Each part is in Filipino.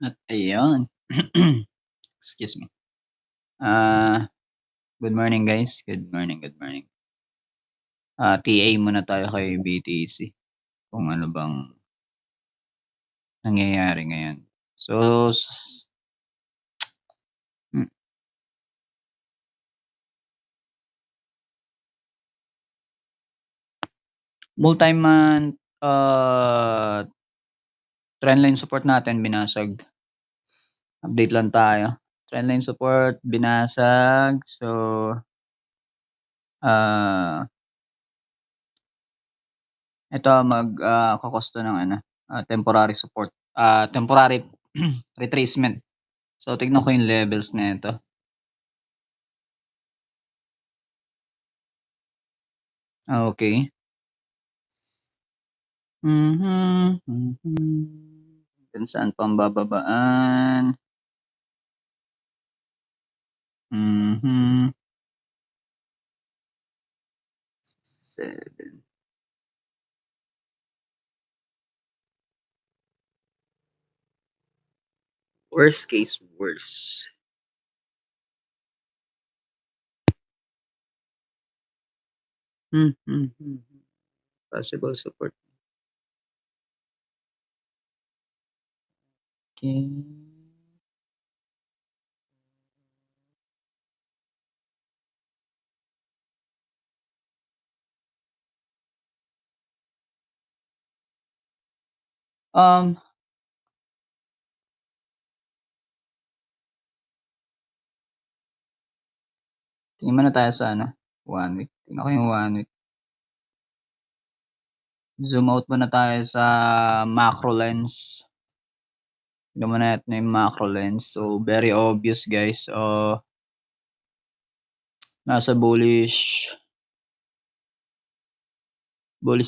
At ayun. Excuse me. Ah, Good morning guys. Good morning, good morning. TA muna tayo kay BTC kung ano bang nangyayari ngayon. So, hmm, multi-month trendline support natin binasag. Update lang tayo. Trendline support binasag. So, ah ito kokosto ng ano, temporary support, temporary retracement. So, tignan ko yung levels nito. Okay. Mhm, kung saan pambababaan. Mhm, 7. Worst case worst. Possible support. Okay. Um, Tingin muna tayo sa ano, 1 week. Tingnan ko yung 1 week. Zoom out muna tayo sa macro lens. Tignan muna natin yung macro lens. So, very obvious guys. Nasa bullish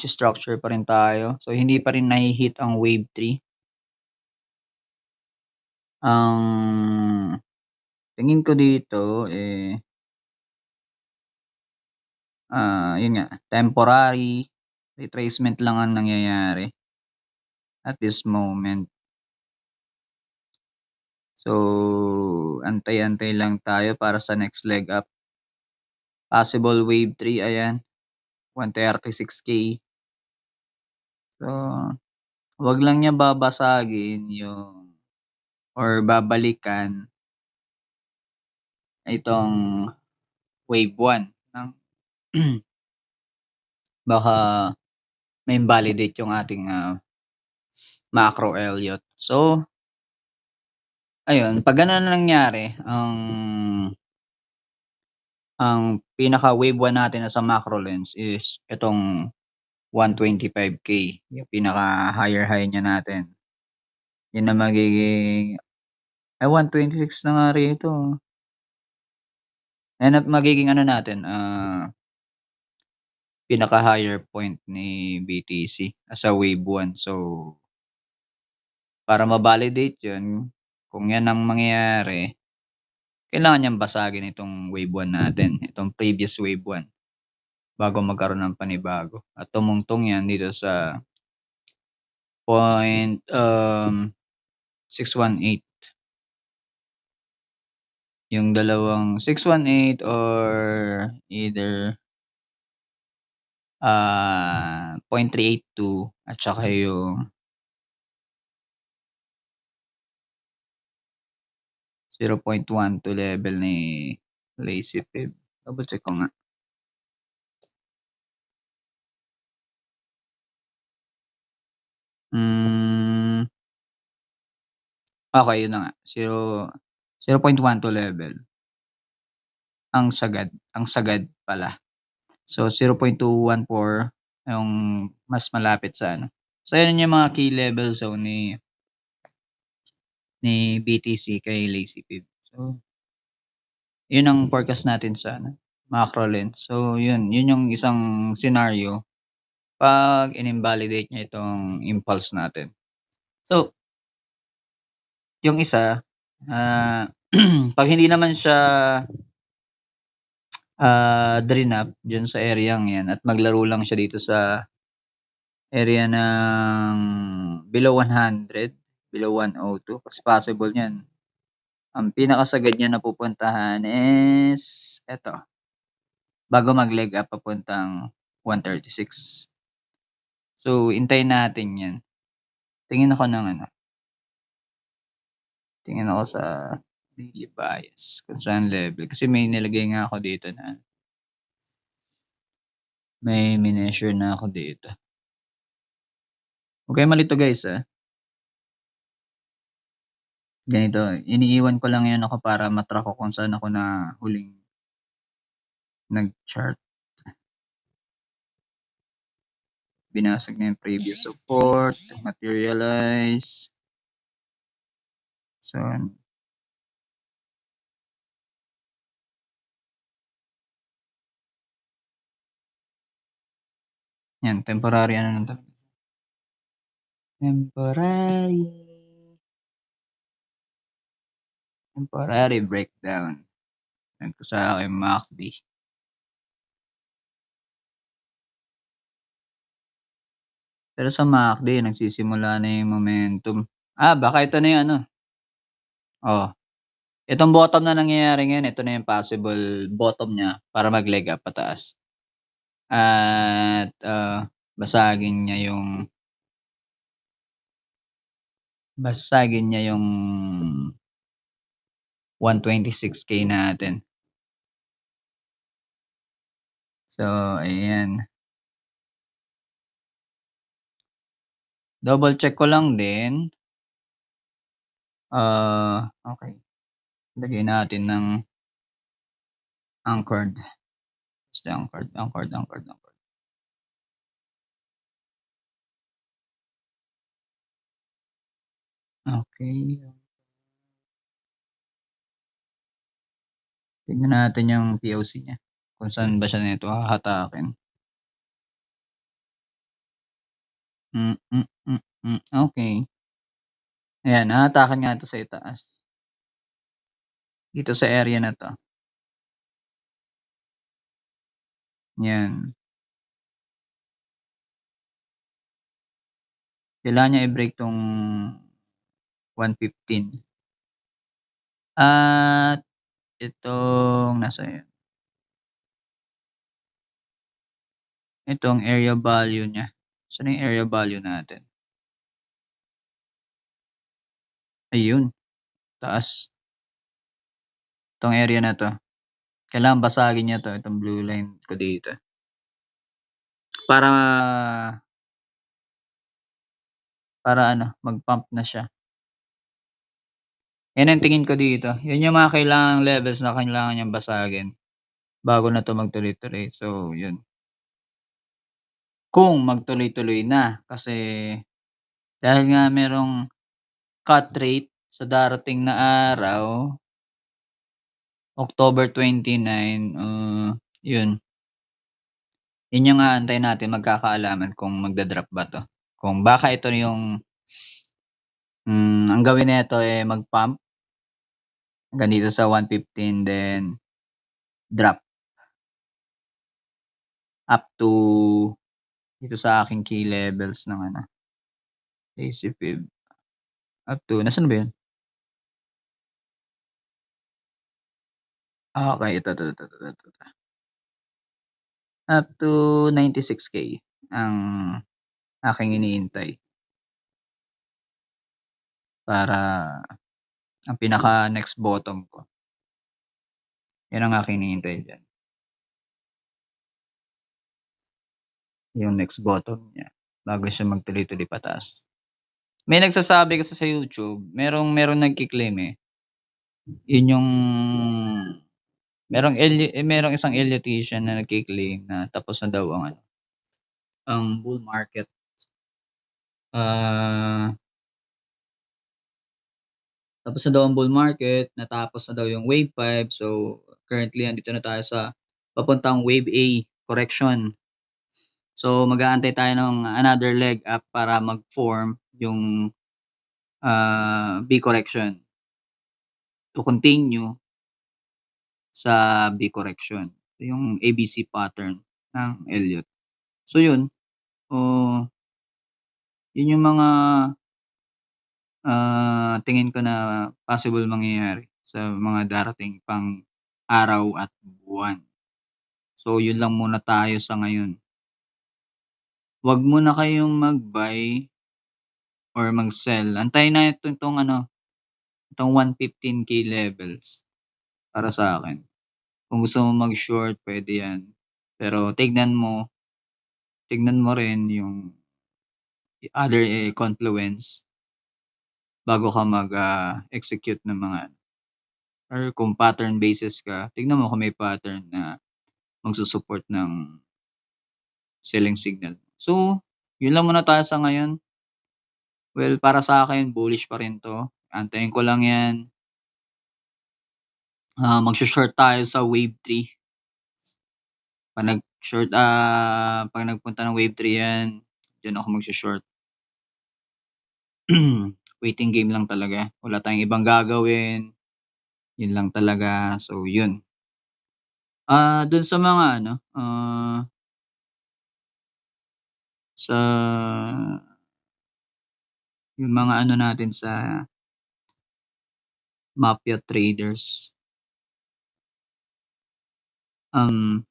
structure pa rin tayo. So, hindi pa rin nahi-hit ang wave 3. Ang tingin ko dito, yun nga, temporary retracement lang ang nangyayari at this moment. So, antay-antay lang tayo para sa next leg up. Possible wave 3, ayan, 136K. So, wag lang niya babasagin yung or babalikan itong wave 1 ng baka ma-invalidate yung ating macro Elliott. So, ayun, pag gano'n nangyari, ang pinaka-wave 1 natin na sa macro lens is itong 125K, yung pinaka-higher high niya natin. Yun na magiging 126 na nga rito. Yan ang magiging ano natin, pinaka-higher point ni BTC as a wave 1. So, para ma-validate yun, kung yan ang mangyayari, kailangan niyang basagin itong wave 1 natin, itong previous wave 1, bago magkaroon ng panibago. At tumungtong yan dito sa point 618. Yung dalawang 618 or either 0.382 at saka yung 0.12 level ni Lazy Pib. Double check ko nga. Okay, yun na nga. 0.12 level. Ang sagad pala. So, 0.214 yung mas malapit sa ano. So, yun yung mga key level zone ni BTC kay Lazy Pib. So, yun ang forecast natin sa ano, macro lens. So, yun yung isang scenario pag in-invalidate niya itong impulse natin. So, yung isa, pag hindi naman siya drain up dyan sa area yan at maglaro lang siya dito sa area ng below 100, below 102 kasi possible niyan. Ang pinakasagad niya na pupuntahan is eto, bago mag-leg up papuntang 136. So, hintayin natin 'yan. Tingin ako ng ano, tingin ako sa daily bias kung saan level kasi may nilagay nga ako dito na may mineasure na ako dito. Huwag kayong malito guys, Ganito, iniiwan ko lang 'yan ako para ma-track ko kung saan ako na huling nag-chart. Binasag na yung previous support, materialize. So, yan, temporary ano lang talaga. Temporary breakdown. Yan ko sa aking MACD. Pero sa MACD, nagsisimula na yung momentum. Baka ito na yung ano. Oh, itong bottom na nangyayari ngayon, ito na yung possible bottom niya para mag-leg up pataas. At basagin niya yung 126K natin. So, ayan. Double check ko lang din. Okay. Lagay natin ng anchored. Basta anchored. Okay. Tignan natin yung POC niya. Kung saan ba siya nito hahatakin. Okay. Ayan, hahatakan nga ito sa itaas. Dito sa area na to. Yan. Kailangan niya i-break tong 115. At itong nasa yan. Itong area value niya. Saan yung area value natin? Ayun. Taas. Itong area na to. Kailangan basagin niya to. Itong blue line ko dito. Para mag-pump na siya. Yan ang tingin ko dito. Yan yung mga kailangang levels na kailangan niyang basagin bago na to magtuloy-tuloy. So, yun. Kung magtuloy-tuloy na kasi dahil nga merong cut rate sa darating na araw, October 29, yun. Yun yung aantayin natin, magkakaalaman kung magda-drop ba 'to. Kung baka ito yung ang gawin nito mag-pump hanggang dito sa 115 then drop up to dito sa aking key levels ng AC Fib. Up to nasaan ba yun? Okay, ito. Up to 96K ang aking iniintay. Para ang pinaka next bottom ko. Yan ang aking iniintay diyan. Yung next bottom niya bago siya magtuloy-tuloy pataas. May nagsasabi kasi sa YouTube, merong nagki-claim yun yung merong isang Elliotician na nagki-claim na tapos na daw ang bull market. Tapos na daw ang bull market, natapos na daw yung wave 5. So, currently andito na tayo sa papuntang wave A correction. So, mag-aantay tayo ng another leg up para mag-form yung B correction to continue sa B correction. Yung ABC pattern ng Elliott. So, yun. Yun yung mga tingin ko na possible mangyayari sa mga darating pang araw at buwan. So, yun lang muna tayo sa ngayon. 'Wag muna kayong mag-buy or mag-sell. Antayin natin 'tong ano, itong 115K levels para sa akin. Kung gusto mo mag-short puwede 'yan. Pero tignan mo rin yung other, confluence bago ka execute ng mga or kung pattern basis ka, tignan mo kung may pattern na magsu-support ng selling signal. So, yun lang muna tayo sa ngayon. Well, para sa akin bullish pa rin 'to. Antayin ko lang 'yan. Magso-short tayo sa wave 3. 'Pag nagpunta ng wave 3 'yan, diyan ako magso-short. Waiting game lang talaga. Wala tayong ibang gagawin. Yun lang talaga. So, yun. Dun sa mga ano, sa yung mga ano natin sa mafia traders, anong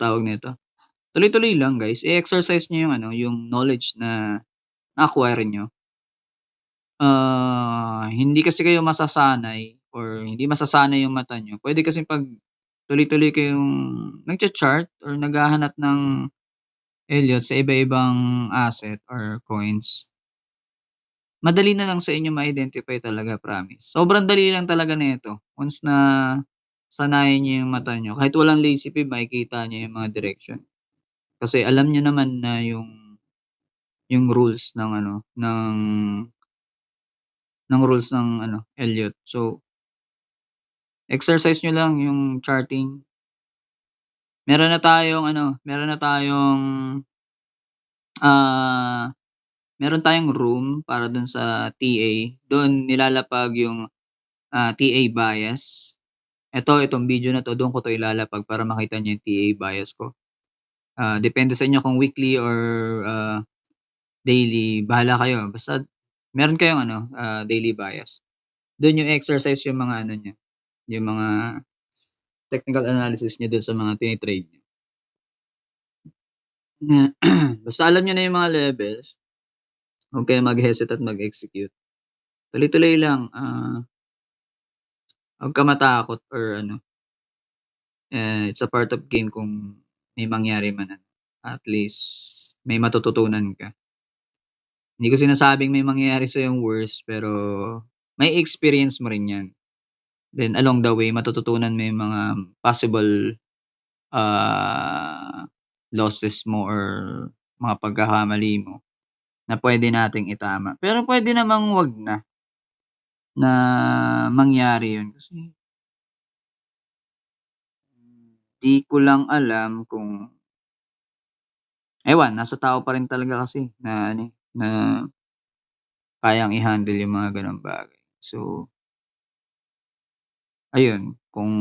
tawag nito? Tuloy-tuloy lang guys. I-exercise niyo yung ano, yung knowledge na na-acquire niyo. Hindi kasi kayo masasanay or hindi masasanay yung mata niyo. Puwede kasing 'pag tuloy-tuloy kayong nagcha-chart or naghahanap ng Elliott sa iba-ibang asset or coins, madali na lang sa inyo ma-identify talaga, promise. Sobrang dali lang talaga nito once na sanayin niyo yung mata niyo. Kahit walang lazy pib makikita niyo yung mga direction. Kasi alam niyo naman na yung rules ng ano, ng rules ng ano, Elliott. So, exercise niyo lang yung charting. Meron na tayong ano, ah, meron tayong room para dun sa TA. Dun nilalapag yung, TA bias. Itong video na 'to, dun ko 'to ilalapag para makita niyo yung TA bias ko. Depende sa inyo kung weekly or, daily, bahala kayo. Basta meron kayong ano, daily bias. Dun niyo exercise yung mga ano niyo, yung mga technical analysis niyo dun sa mga tini-trade niyo. Basta alam niyo na yung mga levels, huwag kayong mag-hesitate mag-execute. Tuloy-tuloy lang, huwag ka matakot or ano, it's a part of game kung may mangyari man ano, at least may matututunan ka. Hindi ko sinasabing may mangyayari sa'yong worst, pero may experience mo rin 'yan. Then along the way matututunan mo yung mga possible, ah, losses mo or mga pagkakamali mo na puwede nating itama. Pero puwede namang 'wag na mangyari 'yun kasi 'di ko lang alam kung ewan nasa tao pa rin talaga kasi na ano, na kayang i-handle yung mga gano'ng bagay. So, ayun, kung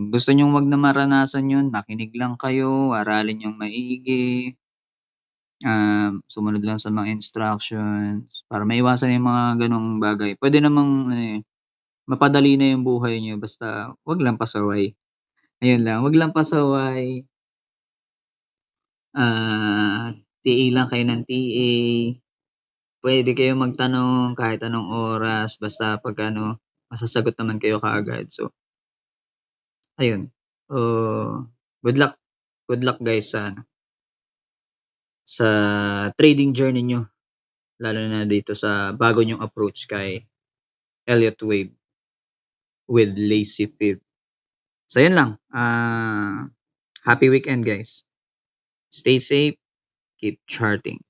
gusto niyong 'wag na maranasan 'yun, makinig lang kayo, aralin niyong maigi, sumunod lang sa mga instructions para maiwasan yung mga gano'ng bagay. Puwede namang ano, mapadali na yung buhay niyo basta 'wag lang pasaway. Ayun lang, 'wag lang pasaway, TA lang kayo ng TA. Puwede kayong magtanong kahit anong oras basta pagka-ano, masasagot naman kayo kaagad. So, ayun, good luck, guys sa ano, sa trading journey niyo, lalo na dito sa bago niyong approach kay Elliott Wave with Lazy Pip. So, yun lang, happy weekend guys. Stay safe, keep charting.